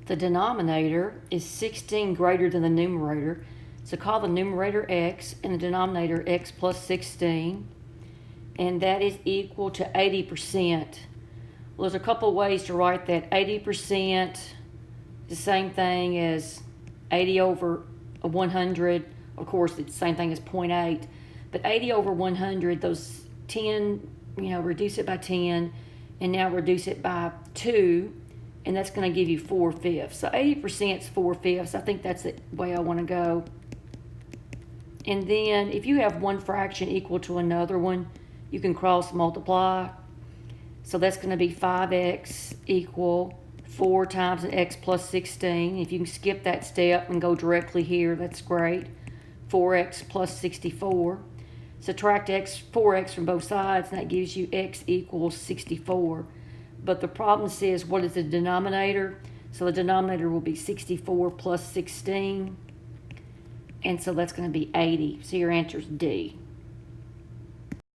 the denominator is 16 greater than the numerator. So call the numerator x and the denominator x plus 16. And that is equal to 80%. Well, there's a couple ways to write that. 80% is the same thing as 80 over 100. Of course, it's the same thing as 0.8. But 80 over 100, those 10, reduce it by 10, and now reduce it by 2, and that's going to give you 4/5. So 80% is 4/5. I think that's the way I want to go. And then if you have one fraction equal to another one, you can cross multiply. So that's going to be 5x equal 4 times an x plus 16. If you can skip that step and go directly here, that's great. 4x plus 64. Subtract 4x from both sides, and that gives you x equals 64. But the problem says, what is the denominator? So the denominator will be 64 plus 16. And so that's going to be 80. So your answer is D.